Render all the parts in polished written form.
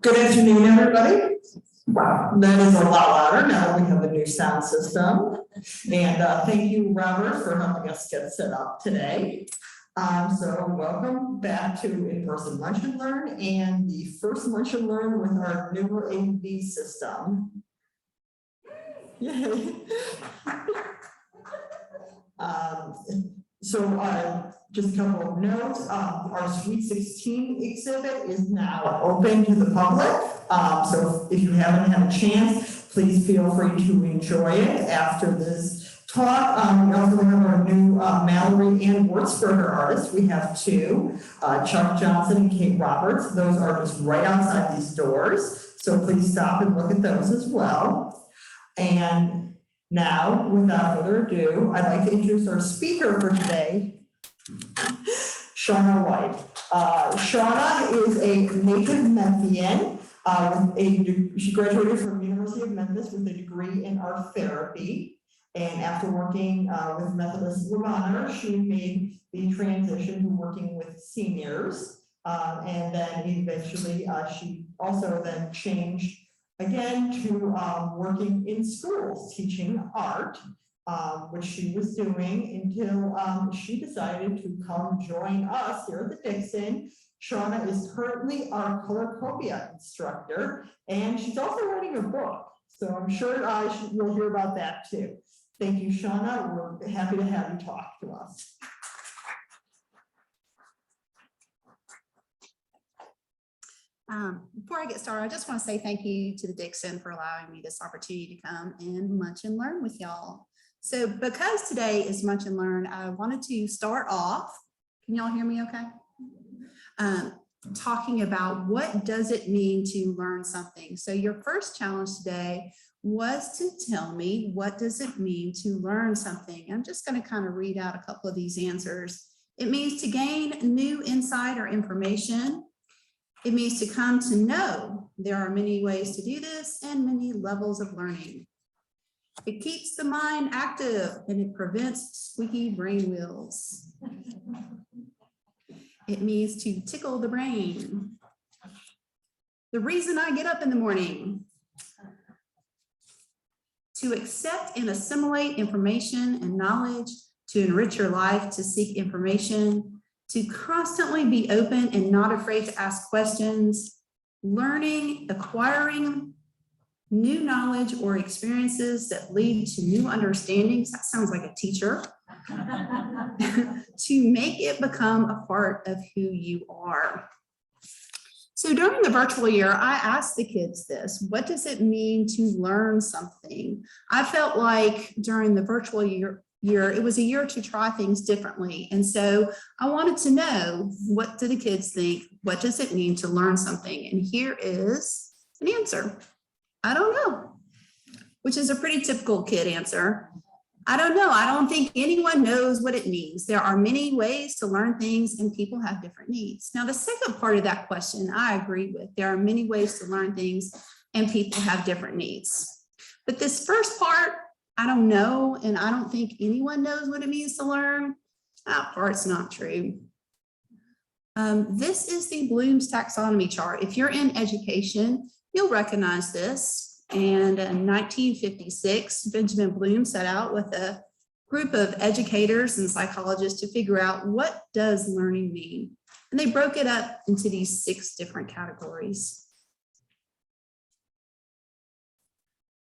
Good afternoon, everybody. Wow, that is a lot louder now that we have a new sound system. And thank you, Robert, for helping us get set up today. So welcome back to in-person Munch and Learn and the first Munch and Learn with our new AV system. Yay. Just a couple of notes, our Sweet 16 exhibit is now open to the public. So if you haven't had a chance, please feel free to enjoy it after this talk. We also have our new Mallory and Wurzburger artists. We have two, Chuck Johnson and Kate Roberts. Those are just right outside these doors. So please stop and look at those as well. And now, without further ado, I'd like to introduce our speaker for today, Shawna White. Shawna is a native Memphian. She graduated from University of Memphis with a degree in art therapy. And after working with Methodist Lavender, she made the transition to working with seniors. And then eventually she also then changed again to working in schools, teaching art, which she was doing until she decided to come join us here at the Dixon. Shawna is currently our color instructor, and she's also writing a book. So I'm sure we'll hear about that too. Thank you, Shawna. We're happy to have you talk to us. Before I get started, I just want to say thank you to the Dixon for allowing me this opportunity to come and munch and learn with y'all. So because today is Munch and Learn, I wanted to start off, can y'all hear me okay? Talking about what does it mean to learn something. So your first challenge today was to tell me, what does it mean to learn something? I'm just going to kind of read out a couple of these answers. It means to gain new insight or information. It means to come to know. There are many ways to do this and many levels of learning. It keeps the mind active and it prevents squeaky brain wheels. It means to tickle the brain. The reason I get up in the morning. To accept and assimilate information and knowledge, to enrich your life, to seek information, to constantly be open and not afraid to ask questions, learning, acquiring new knowledge or experiences that lead to new understandings. That sounds like a teacher. To make it become a part of who you are. So during the virtual year, I asked the kids this, what does it mean to learn something? I felt like during the virtual year, it was a year to try things differently. And so I wanted to know, what do the kids think? What does it mean to learn something? And here is an answer. I don't know, which is a pretty typical kid answer. I don't know. I don't think anyone knows what it means. There are many ways to learn things and people have different needs. Now, the second part of that question, I agree with. There are many ways to learn things and people have different needs. But this first part, I don't know, and I don't think anyone knows what it means to learn. That part's not true. This is the Bloom's taxonomy chart. If you're in education, you'll recognize this. And in 1956, Benjamin Bloom set out with a group of educators and psychologists to figure out, what does learning mean? And they broke it up into these 6 different categories.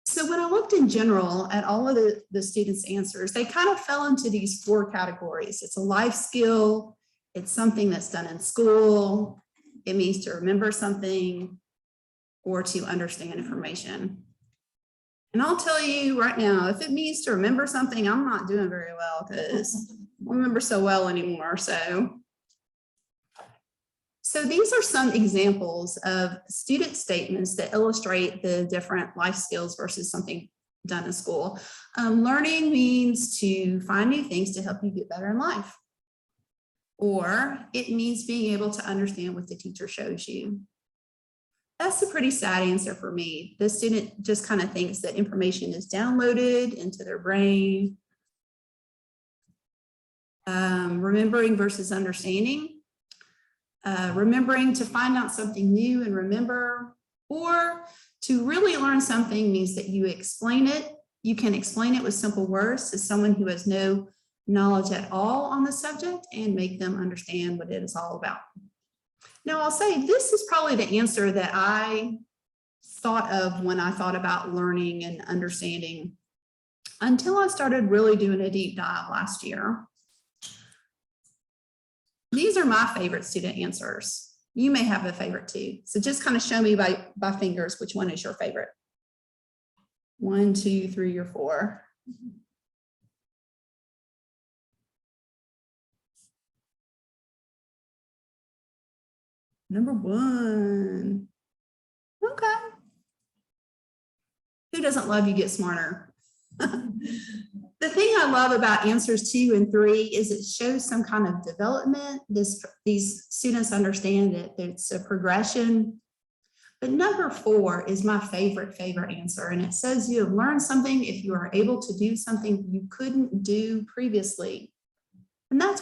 So when I looked in general at all of the students' answers, they kind of fell into these 4 categories. It's a life skill. It's something that's done in school. It means to remember something or to understand information. And I'll tell you right now, if it means to remember something, I'm not doing very well because I don't remember so well anymore. So these are some examples of student statements that illustrate the different life skills versus something done in school. Learning means to find new things to help you get better in life. Or it means being able to understand what the teacher shows you. That's a pretty sad answer for me. The student just kind of thinks that information is downloaded into their brain. Remembering versus understanding. Remembering to find out something new and remember, Or to really learn something means that you explain it. You can explain it with simple words to someone who has no knowledge at all on the subject and make them understand what it is all about. Now, I'll say this is probably the answer that I thought of when I thought about learning and understanding until I started really doing a deep dive last year. These are my favorite student answers. You may have a favorite too. So just kind of show me by fingers which one is your favorite. 1, 2, 3, or 4. Number 1. Okay. Who doesn't love you get smarter? The thing I love about answers 2 and 3 is it shows some kind of development. These students understand that it's a progression. But number 4 is my favorite answer. And it says you have learned something if you are able to do something you couldn't do previously. And that's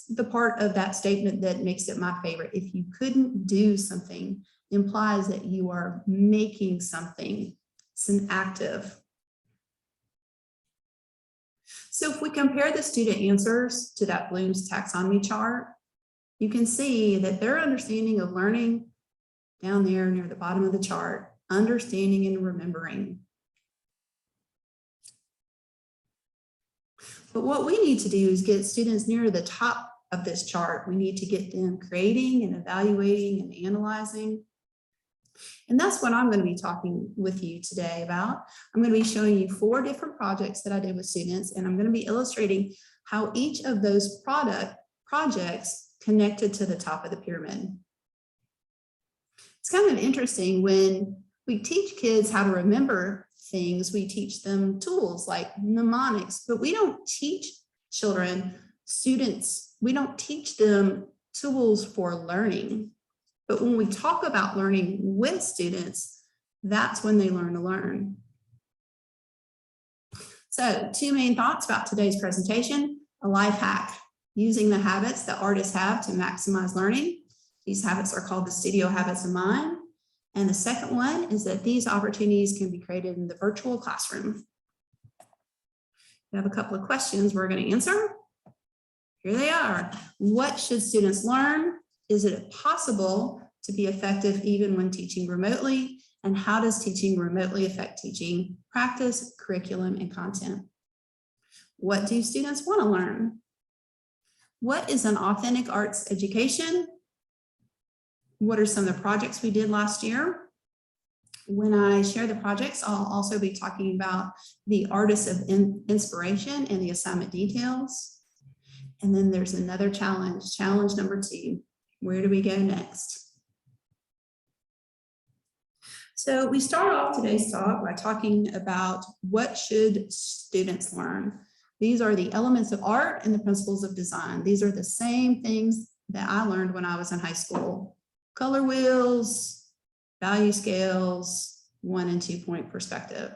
the part of that statement that makes it my favorite. If you couldn't do something, implies that you are making something. It's an active. So if we compare the student answers to that Bloom's taxonomy chart, you can see that their understanding of learning down there near the bottom of the chart, understanding and remembering. But what we need to do is get students near the top of this chart. We need to get them creating and evaluating and analyzing. And that's what I'm going to be talking with you today about. I'm going to be showing you 4 different projects that I did with students, and I'm going to be illustrating how each of those projects connected to the top of the pyramid. It's kind of interesting when we teach kids how to remember things, we teach them tools like mnemonics, but we don't teach students, we don't teach them tools for learning. But when we talk about learning with students, that's when they learn to learn. So 2 main thoughts about today's presentation: a life hack, using the habits that artists have to maximize learning. These habits are called the studio habits of mind. And the second one is that these opportunities can be created in the virtual classroom. We have a couple of questions we're going to answer. Here they are. What should students learn? Is it possible to be effective even when teaching remotely? And how does teaching remotely affect teaching practice, curriculum, and content? What do students want to learn? What is an authentic arts education? What are some of the projects we did last year? When I share the projects, I'll also be talking about the artists of inspiration and the assignment details. And then there's another challenge number 2. Where do we go next? So we start off today's talk by talking about what should students learn. These are the elements of art and the principles of design. These are the same things that I learned when I was in high school. Color wheels, value scales, 1 and 2 point perspective.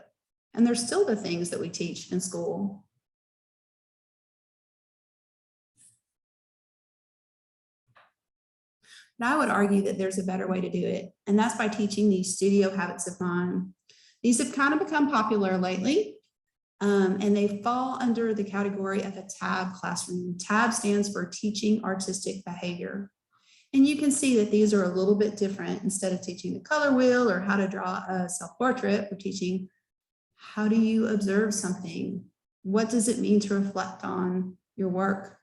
And they're still the things that we teach in school. But I would argue that there's a better way to do it, and that's by teaching these studio habits of mind. These have kind of become popular lately, and they fall under the category of a TAB classroom. TAB stands for Teaching Artistic Behavior. And you can see that these are a little bit different. Instead of teaching the color wheel or how to draw a self-portrait, we're teaching how do you observe something? What does it mean to reflect on your work?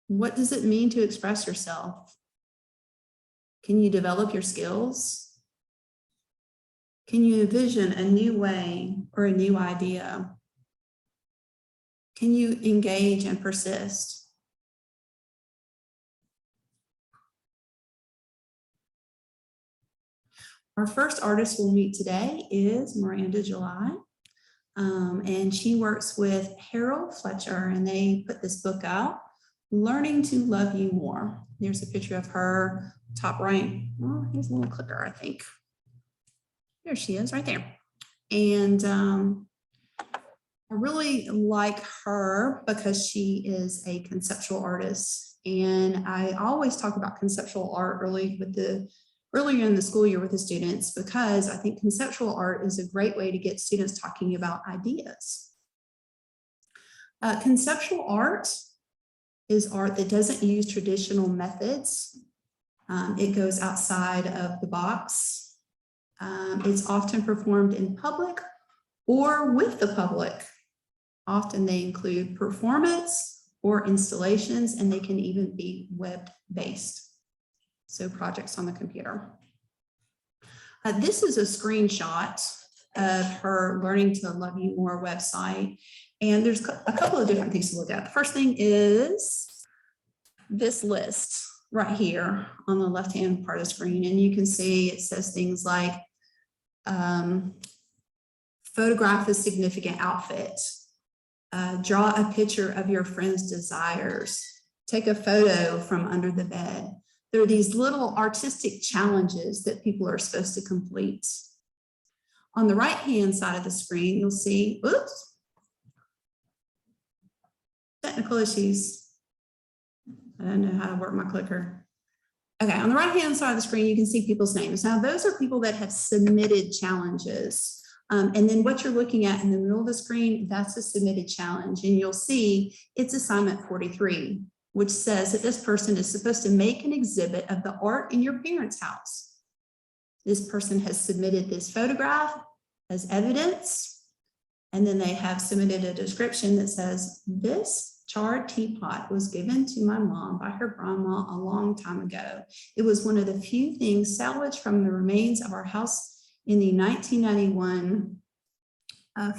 What does it mean to express yourself? Can you develop your skills? Can you envision a new way or a new idea? Can you engage and persist? Our first artist we'll meet today is Miranda July, and she works with Harold Fletcher, and they put this book out, Learning to Love You More. There's a picture of her, top right. Oh, here's a little clicker, I think. There she is, right there. And I really like her because she is a conceptual artist. And I always talk about conceptual art early with the earlier in the school year with the students, because I think conceptual art is a great way to get students talking about ideas. Conceptual art is art that doesn't use traditional methods. It goes outside of the box. It's often performed in public or with the public. Often they include performance or installations, and they can even be web-based. So projects on the computer. This is a screenshot of her Learning to Love You More website. And there's a couple of different things to look at. The first thing is this list right here on the left-hand part of the screen. And you can see it says things like photograph a significant outfit, draw a picture of your friend's desires, take a photo from under the bed. There are these little artistic challenges that people are supposed to complete. On the right-hand side of the screen, you'll see, oops, technical issues. I don't know how to work my clicker. Okay, on the right-hand side of the screen, you can see people's names. Now, those are people that have submitted challenges. And then what you're looking at in the middle of the screen, that's a submitted challenge. And you'll see it's assignment 43, which says that this person is supposed to make an exhibit of the art in your parents' house. This person has submitted this photograph as evidence, and then they have submitted a description that says, this charred teapot was given to my mom by her grandma a long time ago. It was one of the few things salvaged from the remains of our house in the 1991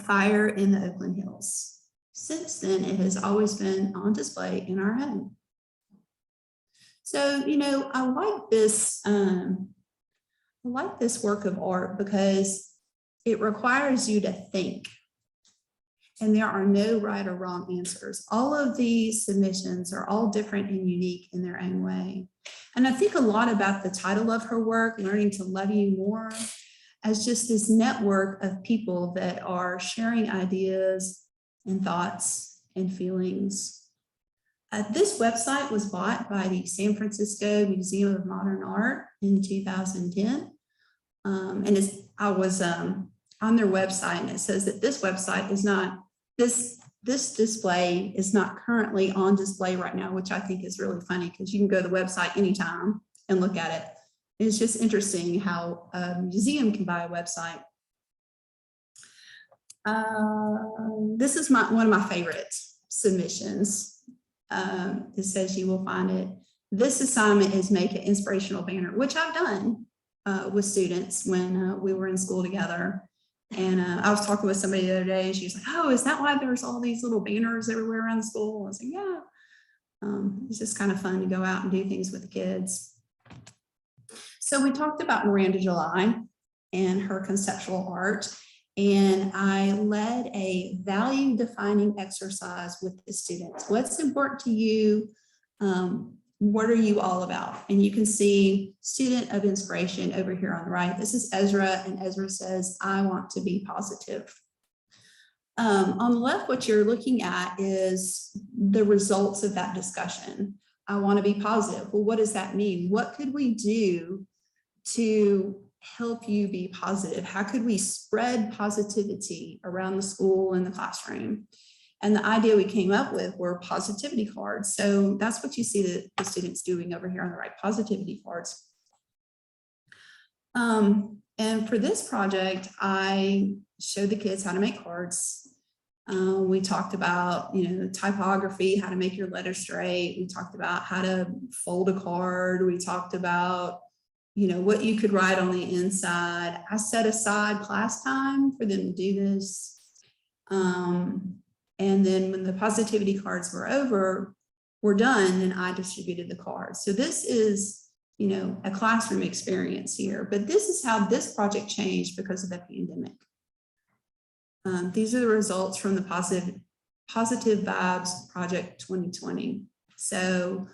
fire in the Oakland Hills. Since then, it has always been on display in our home. So, you know, I like this work of art because it requires you to think. And there are no right or wrong answers. All of these submissions are all different and unique in their own way. And I think a lot about the title of her work, Learning to Love You More, as just this network of people that are sharing ideas and thoughts and feelings. This website was bought by the San Francisco Museum of Modern Art in 2010. And I was on their website, and it says that this website is not, this display is not currently on display right now, which I think is really funny because you can go to the website anytime and look at it. It's just interesting how a museum can buy a website. This is one of my favorite submissions. It says you will find it. This assignment is make an inspirational banner, which I've done with students when we were in school together. And I was talking with somebody the other day, and she was like, oh, is that why there's all these little banners everywhere around the school? I was like, yeah. It's just kind of fun to go out and do things with the kids. So we talked about Miranda July and her conceptual art, and I led a value defining exercise with the students. What's important to you? What are you all about? And you can see student of inspiration over here on the right. This is Ezra, and Ezra says, I want to be positive. On the left, what you're looking at is the results of that discussion. I want to be positive. Well, what does that mean? What could we do to help you be positive? How could we spread positivity around the school and the classroom? And the idea we came up with were positivity cards. So that's what you see the students doing over here on the right, positivity cards. And for this project, I showed the kids how to make cards. We talked about, typography, how to make your letters straight. We talked about how to fold a card. We talked about, what you could write on the inside. I set aside class time for them to do this. And then when the positivity cards were done, then I distributed the cards. So this is, a classroom experience here, but this is how this project changed because of the pandemic. These are the results from the Positive Vibes Project 2020. So,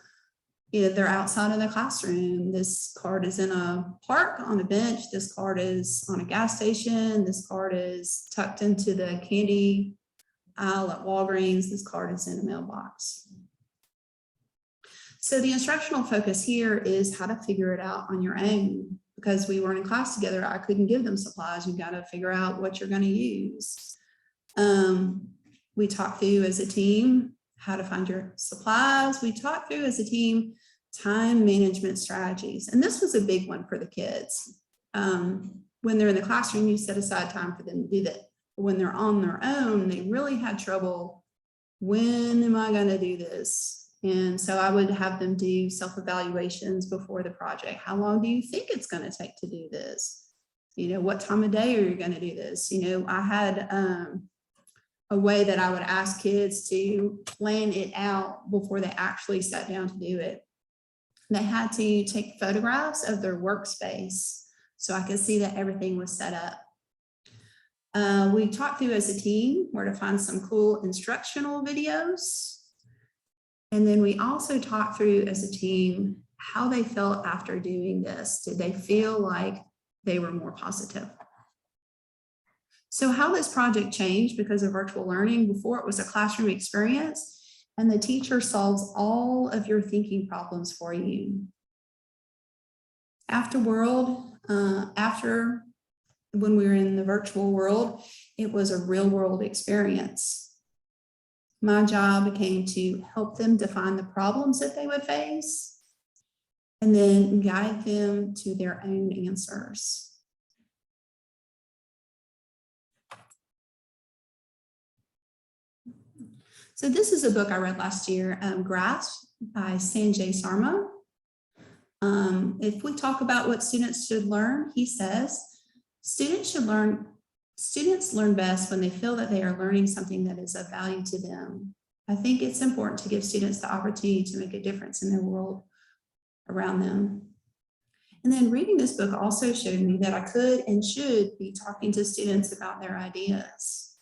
they're outside of the classroom. This card is in a park on a bench. This card is on a gas station. This card is tucked into the candy aisle at Walgreens. This card is in a mailbox. So the instructional focus here is how to figure it out on your own. because we weren't in class together, I couldn't give them supplies. You got to figure out what you're going to use. We talked through as a team how to find your supplies. We talked through as a team time management strategies. And this was a big one for the kids. When they're in the classroom, you set aside time for them to do that. But when they're on their own, they really had trouble. When am I going to do this? And so I would have them do self-evaluations before the project. How long do you think it's going to take to do this? You know, what time of day are you going to do this? You know, I had a way that I would ask kids to plan it out before they actually sat down to do it. They had to take photographs of their workspace so I could see that everything was set up. We talked through as a team where to find some cool instructional videos. And then we also talked through as a team how they felt after doing this. Did they feel like they were more positive? So how this project changed because of virtual learning. Before, it was a classroom experience, and the teacher solves all of your thinking problems for you. After when we were in the virtual world, it was a real world experience. My job became to help them define the problems that they would face and then guide them to their own answers. So this is a book I read last year, Grasp by Sanjay Sharma. If we talk about what students should learn, he says, students learn best when they feel that they are learning something that is of value to them. I think it's important to give students the opportunity to make a difference in their world around them. And then reading this book also showed me that I could and should be talking to students about their ideas.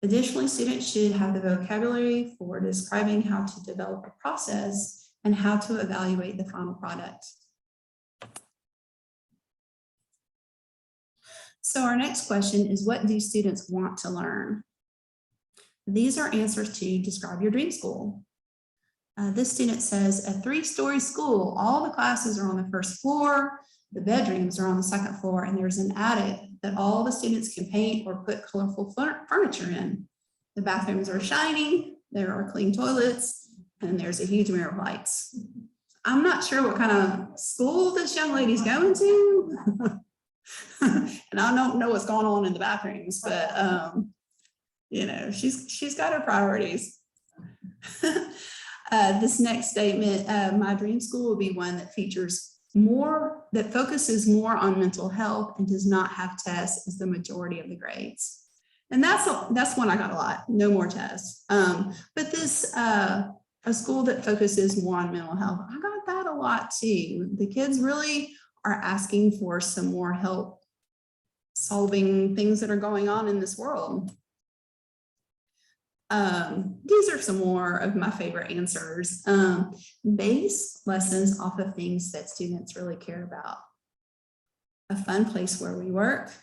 Additionally, students should have the vocabulary for describing how to develop a process and how to evaluate the final product. So our next question is, what do students want to learn? These are answers to describe your dream school. This student says, a 3-story school, all the classes are on the first floor, the bedrooms are on the second floor, and there's an attic that all the students can paint or put colorful furniture in. The bathrooms are shiny, there are clean toilets, and there's a huge mirror of lights. I'm not sure what kind of school this young lady's going to. And I don't know what's going on in the bathrooms, but you know, she's got her priorities. This next statement, my dream school will be one that focuses more on mental health and does not have tests as the majority of the grades. And that's one I got a lot, no more tests. But this, a school that focuses more on mental health, I got that a lot too. The kids really are asking for some more help solving things that are going on in this world. These are some more of my favorite answers. Base lessons off of things that students really care about. A fun place where we work.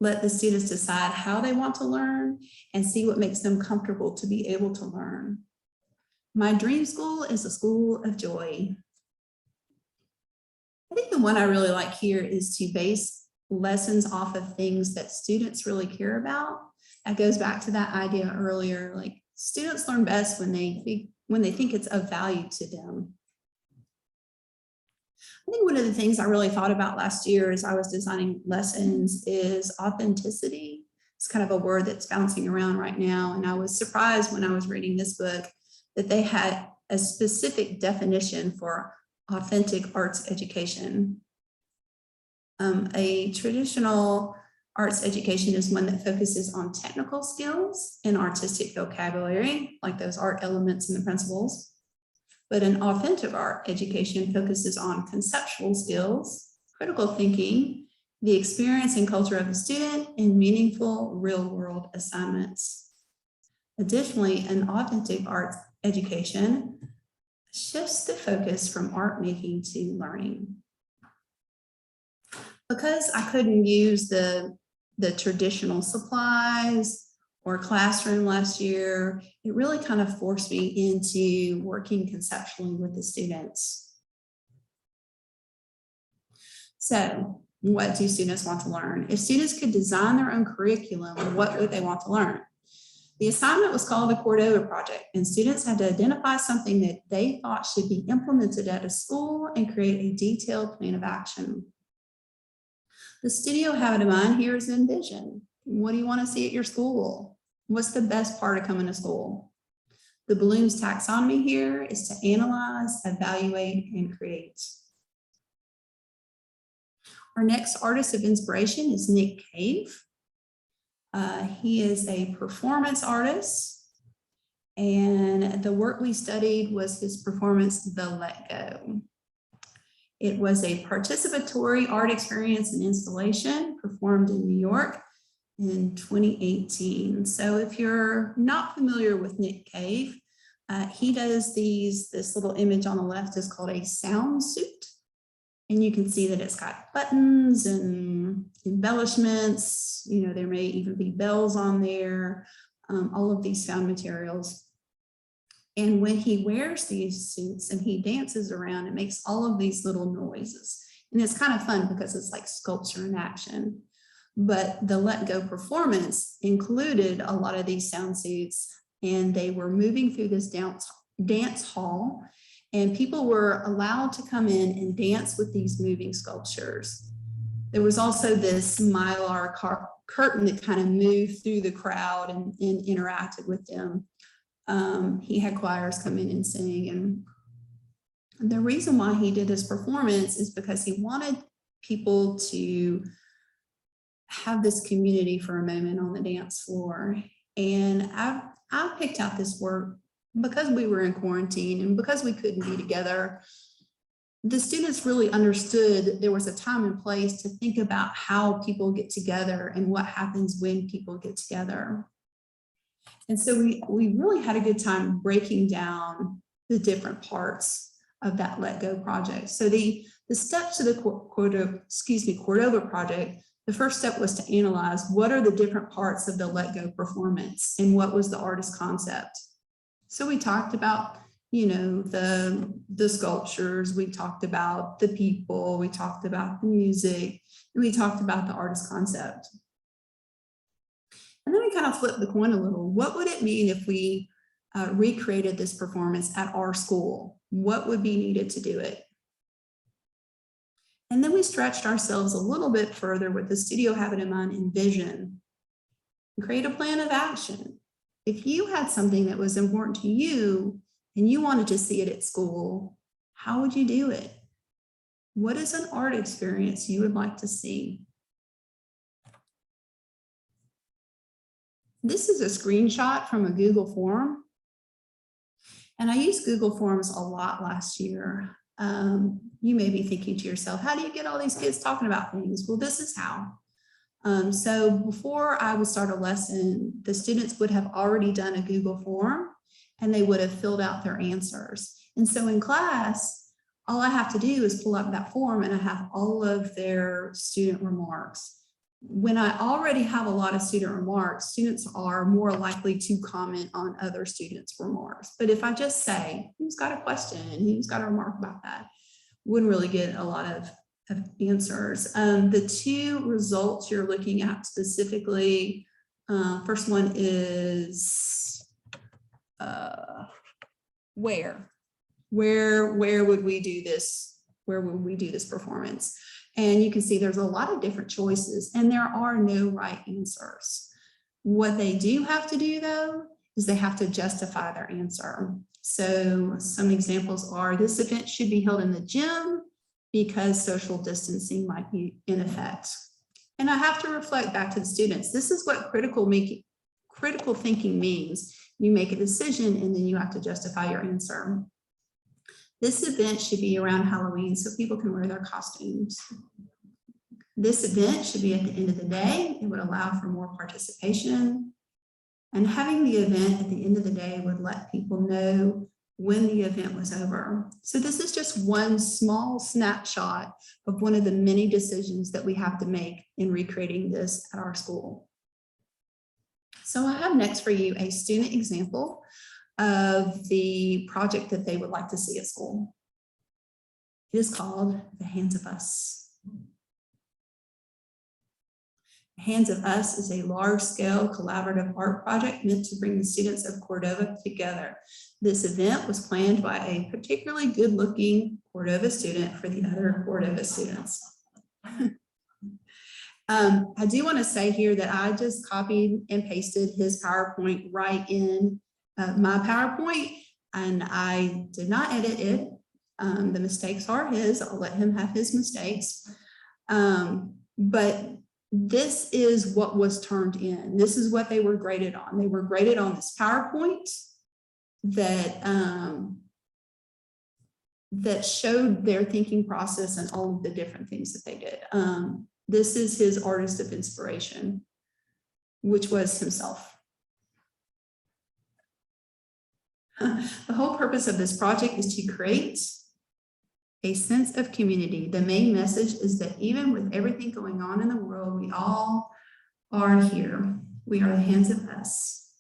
Let the students decide how they want to learn and see what makes them comfortable to be able to learn. My dream school is a school of joy. I think the one I really like here is to base lessons off of things that students really care about. That goes back to that idea earlier, like students learn best when they think it's of value to them. I think one of the things I really thought about last year as I was designing lessons is authenticity. It's kind of a word that's bouncing around right now. And I was surprised when I was reading this book that they had a specific definition for authentic arts education. A traditional arts education is one that focuses on technical skills and artistic vocabulary, like those art elements and the principles. But an authentic art education focuses on conceptual skills, critical thinking, the experience and culture of the student, and meaningful real-world assignments. Additionally, an authentic art education shifts the focus from art making to learning. Because I couldn't use the traditional supplies or classroom last year, it really kind of forced me into working conceptually with the students. So what do students want to learn? If students could design their own curriculum, what would they want to learn? The assignment was called the Cordova Project, and students had to identify something that they thought should be implemented at a school and create a detailed plan of action. The studio habit in mind here is envision. What do you want to see at your school? What's the best part of coming to school? The Bloom's taxonomy here is to analyze, evaluate, and create. Our next artist of inspiration is Nick Cave. He is a performance artist, and the work we studied was his performance, The Let Go. It was a participatory art experience and installation performed in New York in 2018. So if you're not familiar with Nick Cave, he does this little image on the left is called a sound suit. And you can see that it's got buttons and embellishments. You know, there may even be bells on there, all of these found materials. And when he wears these suits and he dances around, it makes all of these little noises. And it's kind of fun because it's like sculpture in action. But the Let Go performance included a lot of these sound suits, and they were moving through this dance hall. And people were allowed to come in and dance with these moving sculptures. There was also this mylar curtain that kind of moved through the crowd and interacted with them. He had choirs come in and sing. And the reason why he did this performance is because he wanted people to have this community for a moment on the dance floor. And I picked out this work because we were in quarantine and because we couldn't be together. The students really understood there was a time and place to think about how people get together and what happens when people get together. And so we really had a good time breaking down the different parts of that Let Go project. So the steps to the Cordova Project, the first step was to analyze what are the different parts of the Let Go performance and what was the artist's concept. So we talked about, you know, the sculptures, we talked about the people, we talked about the music, and we talked about the artist's concept. And then we kind of flipped the coin a little. What would it mean if we recreated this performance at our school? What would be needed to do it? And then we stretched ourselves a little bit further with the studio habit in mind and vision, and create a plan of action. If you had something that was important to you and you wanted to see it at school, how would you do it? What is an art experience you would like to see? This is a screenshot from a Google form. And I used Google Forms a lot last year. You may be thinking to yourself, how do you get all these kids talking about things? Well, this is how. So before I would start a lesson, the students would have already done a Google form and they would have filled out their answers. And so in class, all I have to do is pull up that form and I have all of their student remarks. When I already have a lot of student remarks, students are more likely to comment on other students' remarks. But if I just say, who's got a question? Who's got a remark about that? Wouldn't really get a lot of answers. The two results you're looking at specifically, first one is where would we do this? Where would we do this performance? And you can see there's a lot of different choices and there are no right answers. What they do have to do though, is they have to justify their answer. So some examples are, this event should be held in the gym because social distancing might be in effect. And I have to reflect back to the students. This is what critical thinking means. You make a decision and then you have to justify your answer. This event should be around Halloween so people can wear their costumes. This event should be at the end of the day. It would allow for more participation. And having the event at the end of the day would let people know when the event was over. So this is just one small snapshot of one of the many decisions that we have to make in recreating this at our school. So I have next for you a student example of the project that they would like to see at school. It is called The Hands of Us. Hands of Us is a large-scale collaborative art project meant to bring the students of Cordova together. This event was planned by a particularly good-looking Cordova student for the other Cordova students. I do want to say here that I just copied and pasted his PowerPoint right in my PowerPoint, and I did not edit it. The mistakes are his. I'll let him have his mistakes. But this is what was turned in. This is what they were graded on. They were graded on this PowerPoint that that showed their thinking process and all of the different things that they did. This is his artist of inspiration, which was himself. The whole purpose of this project is to create a sense of community. The main message is that even with everything going on in the world, we all are here. We are the Hands of Us.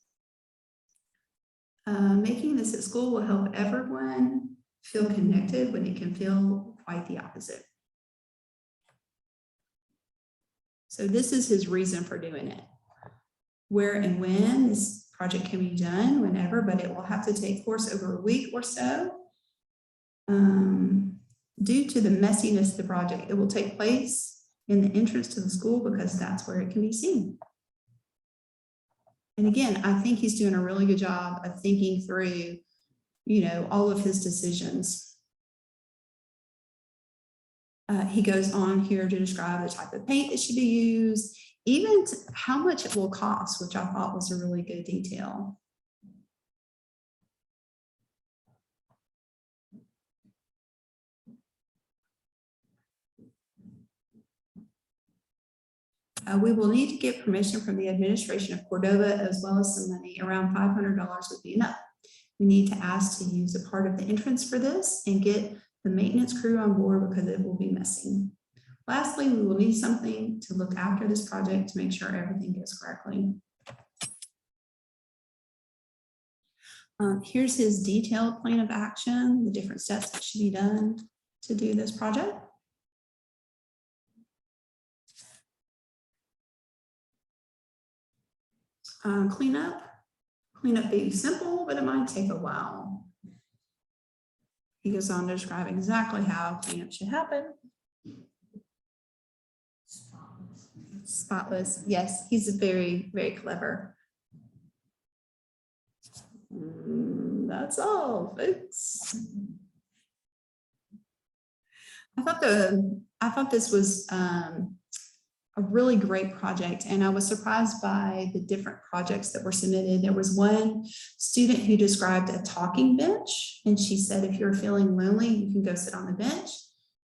Making this at school will help everyone feel connected when it can feel quite the opposite. So this is his reason for doing it. Where and when this project can be done, whenever, but it will have to take course over a week or so. Due to the messiness of the project, it will take place in the entrance to the school because that's where it can be seen. And again, I think he's doing a really good job of thinking through, you know, all of his decisions. He goes on here to describe the type of paint that should be used, even how much it will cost, which I thought was a really good detail. We will need to get permission from the administration of Cordova, as well as some money. Around $500 would be enough. We need to ask to use a part of the entrance for this and get the maintenance crew on board because it will be messy. Lastly, we will need something to look after this project to make sure everything goes correctly. Here's his detailed plan of action, the different steps that should be done to do this project. Cleanup may be simple, but it might take a while. He goes on to describe exactly how cleanup should happen. Spotless. Yes, he's very, very clever. That's all, folks. I thought this was a really great project, and I was surprised by the different projects that were submitted. There was one student who described a talking bench, and she said, if you're feeling lonely, you can go sit on the bench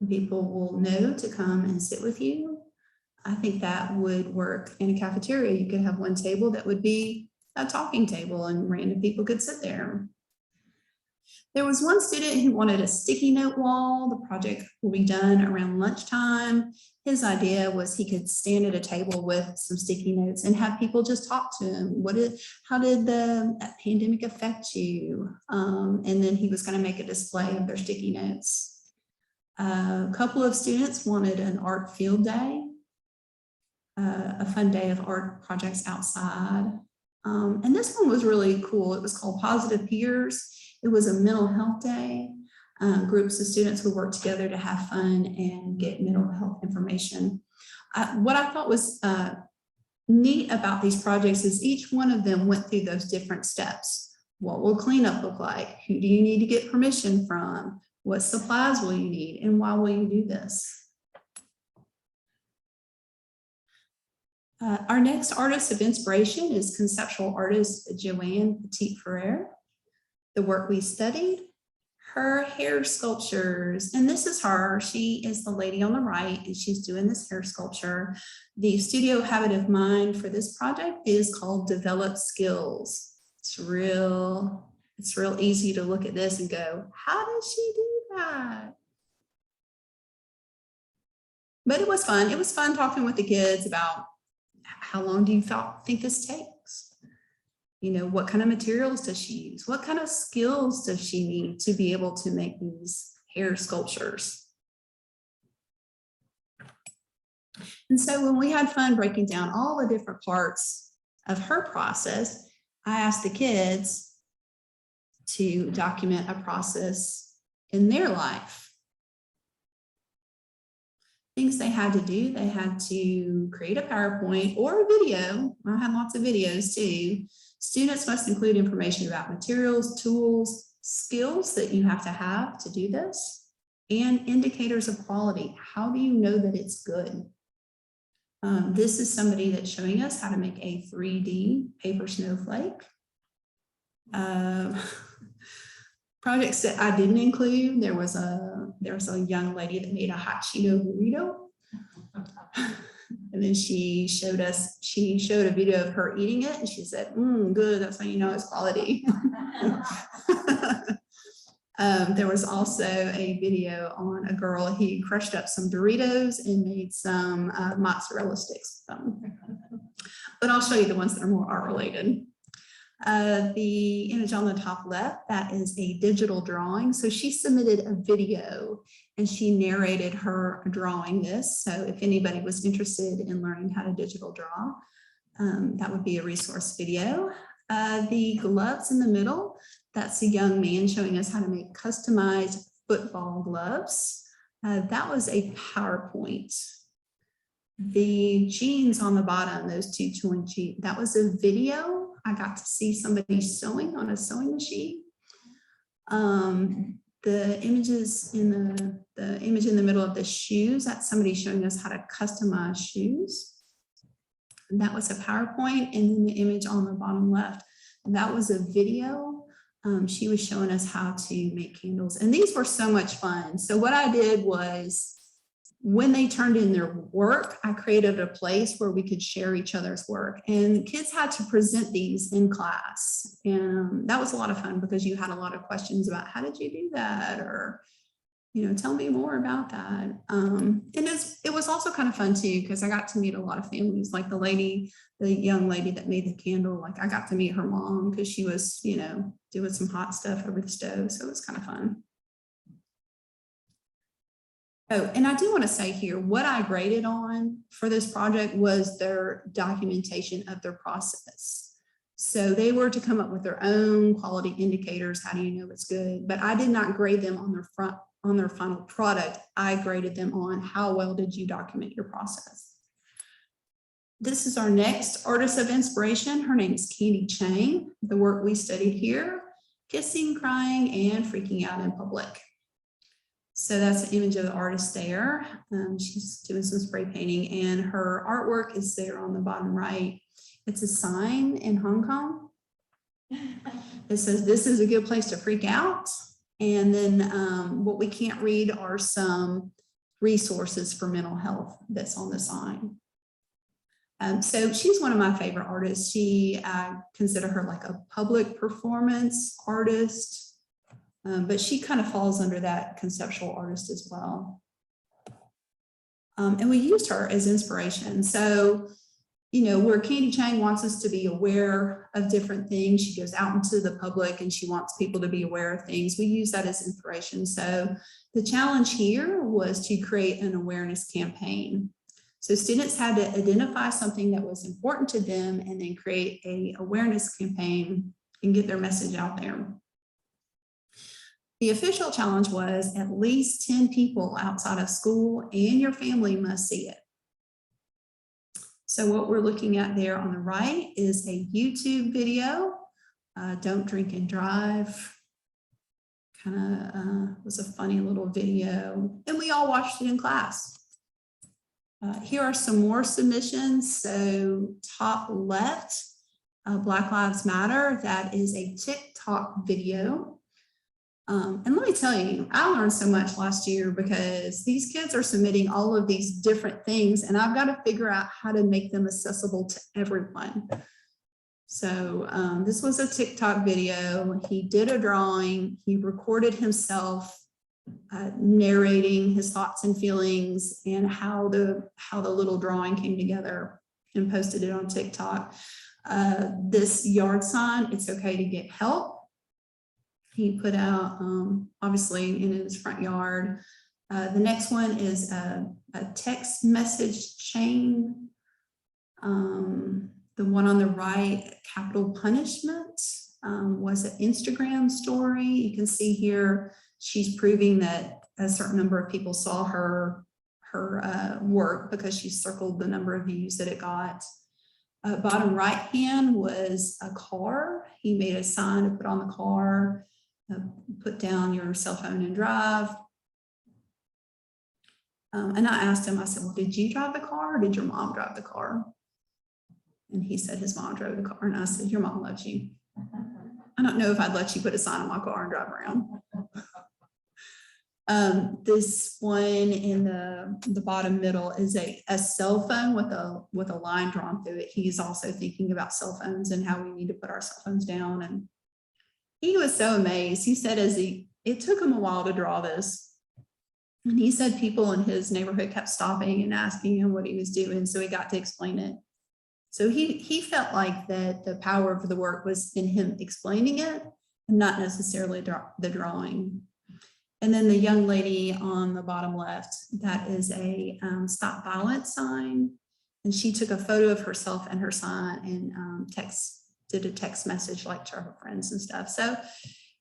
and people will know to come and sit with you. I think that would work in a cafeteria. You could have one table that would be a talking table and random people could sit there. There was one student who wanted a sticky note wall. The project will be done around lunchtime. His idea was he could stand at a table with some sticky notes and have people just talk to him. How did the pandemic affect you? And then he was going to make a display of their sticky notes. A couple of students wanted an art field day, a fun day of art projects outside. And this one was really cool. It was called Positive Peers. It was a mental health day. Groups of students would work together to have fun and get mental health information. What I thought was neat about these projects is each one of them went through those different steps. What will cleanup look like? Who do you need to get permission from? What supplies will you need? And why will you do this? Our next artist of inspiration is conceptual artist Joanne Petit-Ferrer. The work we studied, her hair sculptures, and this is her. She is the lady on the right, and she's doing this hair sculpture. The studio habit of mind for this project is called Develop Skills. It's real easy to look at this and go, how did she do that? But it was fun. It was fun talking with the kids about how long do you think this takes? You know, what kind of materials does she use? What kind of skills does she need to be able to make these hair sculptures? And so when we had fun breaking down all the different parts of her process, I asked the kids to document a process in their life. Things they had to do, they had to create a PowerPoint or a video. I had lots of videos too. Students must include information about materials, tools, skills that you have to do this, and indicators of quality. How do you know that it's good? This is somebody that's showing us how to make a 3D paper snowflake. Projects that I didn't include, there was a young lady that made a hot Cheeto burrito. And then she showed a video of her eating it, and she said, good, that's how you know it's quality. There was also a video on a girl who crushed up some Doritos and made some mozzarella sticks with them. But I'll show you the ones that are more art related. The image on the top left, that is a digital drawing. So she submitted a video and she narrated her drawing this. So if anybody was interested in learning how to digital draw, that would be a resource video. The gloves in the middle, that's a young man showing us how to make customized football gloves. That was a PowerPoint. The jeans on the bottom, those two joint jeans, that was a video. I got to see somebody sewing on a sewing machine. The images in the image in the middle of the shoes, that's somebody showing us how to customize shoes. And that was a PowerPoint. And then the image on the bottom left, that was a video. She was showing us how to make candles. And these were so much fun. So what I did was, when they turned in their work, I created a place where we could share each other's work, and kids had to present these in class. And that was a lot of fun because you had a lot of questions about how did you do that? Or, tell me more about that. And it was also kind of fun too, because I got to meet a lot of families, like the young lady that made the candle. Like I got to meet her mom because she was, doing some hot stuff over the stove. So it was kind of fun. Oh, and I do want to say here, what I graded on for this project was their documentation of their process. So they were to come up with their own quality indicators. How do you know it's good? But I did not grade them on their final product. I graded them on how well did you document your process. This is our next artist of inspiration. Her name is Chang. The work we studied here, kissing, crying, and freaking out in public. So that's an image of the artist there. She's doing some spray painting, and her artwork is there on the bottom right. It's a sign in Hong Kong. It says, "This is a good place to freak out." And then what we can't read are some resources for mental health that's on the sign. So she's one of my favorite artists. I consider her like a public performance artist. But she kind of falls under that conceptual artist as well. And we used her as inspiration. So, where Candy Chang wants us to be aware of different things, she goes out into the public and she wants people to be aware of things. We use that as inspiration. So the challenge here was to create an awareness campaign. So students had to identify something that was important to them and then create an awareness campaign and get their message out there. The official challenge was at least 10 people outside of school and your family must see it. So what we're looking at there on the right is a YouTube video, Don't Drink and Drive. Kind of was a funny little video, and we all watched it in class. Here are some more submissions. So top left, Black Lives Matter, that is a TikTok video. And let me tell you, I learned so much last year because these kids are submitting all of these different things, and I've got to figure out how to make them accessible to everyone. So this was a TikTok video. He did a drawing. He recorded himself narrating his thoughts and feelings and how the little drawing came together, and posted it on TikTok. This yard sign, "It's okay to get help," he put out, obviously in his front yard. The next one is a text message chain. The one on the right, capital punishment, was an Instagram story. You can see here, she's proving that a certain number of people saw her work because she circled the number of views that it got. Bottom right hand was a car. He made a sign to put on the car, put down your cell phone and drive. And I asked him, I said, well, did you drive the car or did your mom drive the car? And he said his mom drove the car. And I said, your mom loves you. I don't know if I'd let you put a sign on my car and drive around. This one in the bottom middle is a cell phone with a line drawn through it. He's also thinking about cell phones and how we need to put our cell phones down. And he was so amazed. He said it took him a while to draw this. And he said people in his neighborhood kept stopping and asking him what he was doing. So he got to explain it. So he felt like that the power of the work was in him explaining it and not necessarily the drawing. And then the young lady on the bottom left, that is a stop violence sign. And she took a photo of herself and her sign and did a text message like to her friends and stuff. So,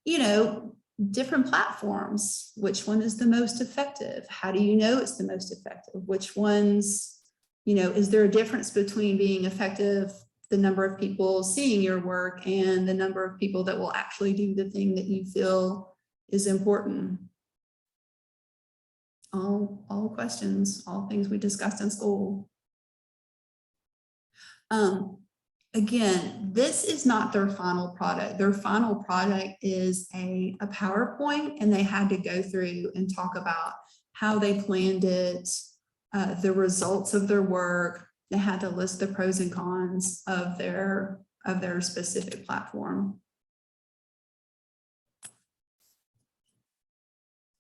you know, different platforms, which one is the most effective? How do you know it's the most effective? Which ones, you know, is there a difference between being effective, the number of people seeing your work and the number of people that will actually do the thing that you feel is important? All questions, all things we discussed in school. Again, this is not their final product. Their final product is a PowerPoint, and they had to go through and talk about how they planned it, the results of their work. They had to list the pros and cons of their specific platform.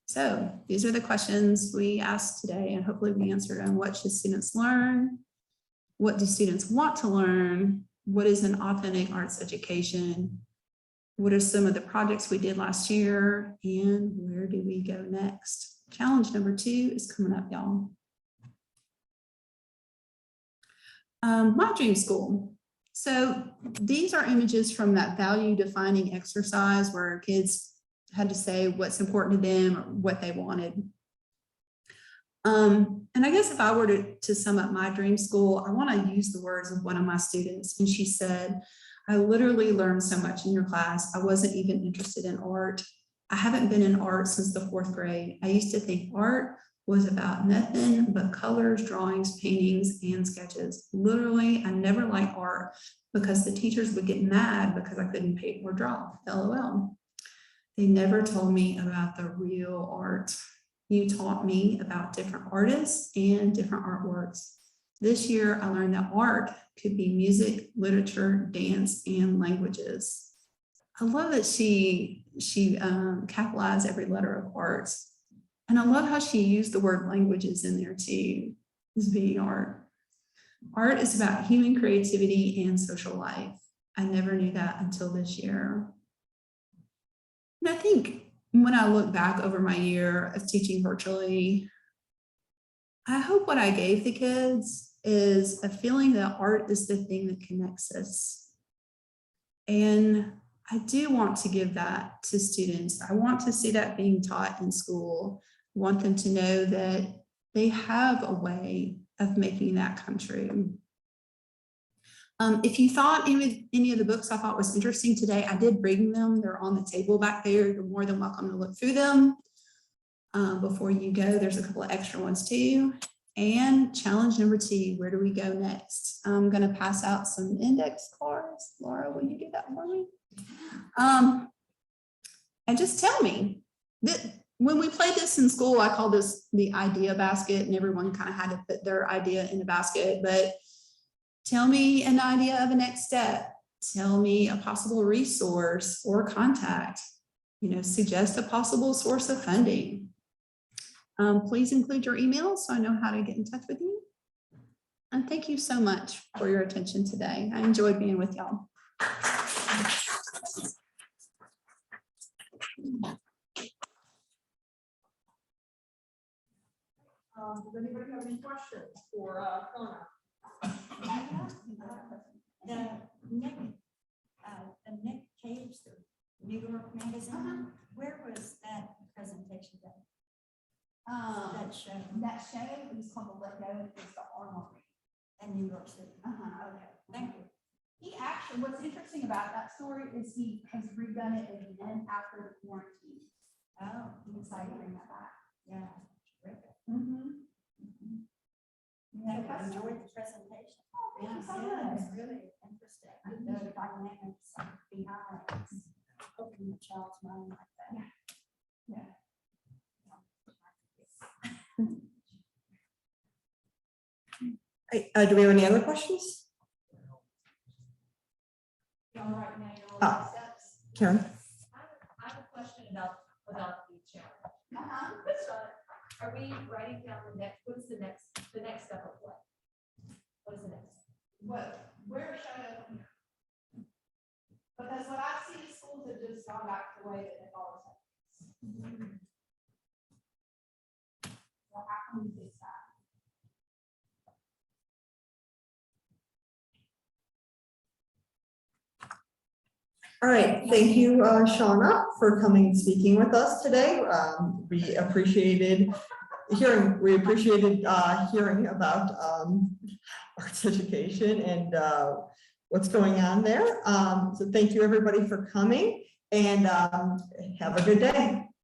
So these are the questions we asked today, and hopefully we answered them. What should students learn? What do students want to learn? What is an authentic arts education? What are some of the projects we did last year? And where do we go next? Challenge number 2 is coming up, y'all. My dream school. So these are images from that value defining exercise where kids had to say what's important to them or what they wanted. And I guess if I were to sum up my dream school, I want to use the words of one of my students. And she said, I literally learned so much in your class. I wasn't even interested in art. I haven't been in art since the 4th grade. I used to think art was about nothing but colors, drawings, paintings, and sketches. Literally, I never liked art because the teachers would get mad because I couldn't paint or draw, LOL. They never told me about the real art. You taught me about different artists and different artworks. This year, I learned that art could be music, literature, dance, and languages. I love that she capitalized every letter of arts. And I love how she used the word languages in there too, as being art. Art is about human creativity and social life. I never knew that until this year. And I think when I look back over my year of teaching virtually, I hope what I gave the kids is a feeling that art is the thing that connects us. And I do want to give that to students. I want to see that being taught in school. I want them to know that they have a way of making that come true. If you thought any of the books I thought was interesting today, I did bring them. They're on the table back there. You're more than welcome to look through them. Before you go, there's a couple of extra ones too. And challenge number 2, where do we go next? I'm going to pass out some index cards. Laura, will you do that for me? And just tell me that when we played this in school, I called this the idea basket, and everyone kind of had to put their idea in the basket. But tell me an idea of a next step. Tell me a possible resource or contact. You know, suggest a possible source of funding. Please include your email so I know how to get in touch with you. And thank you so much for your attention today. I enjoyed being with y'all. Does anybody have any questions for Shawna? Nick Caves, the New York Magazine, where was that presentation done? That show That show is called the Let Go, it's the Armory. in New York City. Okay. Thank you. He actually, what's interesting about that story is he has redone it again after the quarantine. Oh, He decided to bring that back. yeah, terrific. Yeah, I enjoyed the presentation. thank you so Yeah, much. it's really interesting. The dynamics behind opening the child's mind like that. Yeah. Do we have any other questions? All right, now you're on Oh. the steps. Karen? I have a question about the challenge. So are we writing down the next, what is the next step of what? What is the next? Where should I go from here? Because what I see is schools have just gone back to the way that they've always had. So how can we fix that? All right, thank you, Shawna, for coming and speaking with us today. We appreciated hearing about arts education and what's going on there. So thank you, everybody, for coming, and have a good day.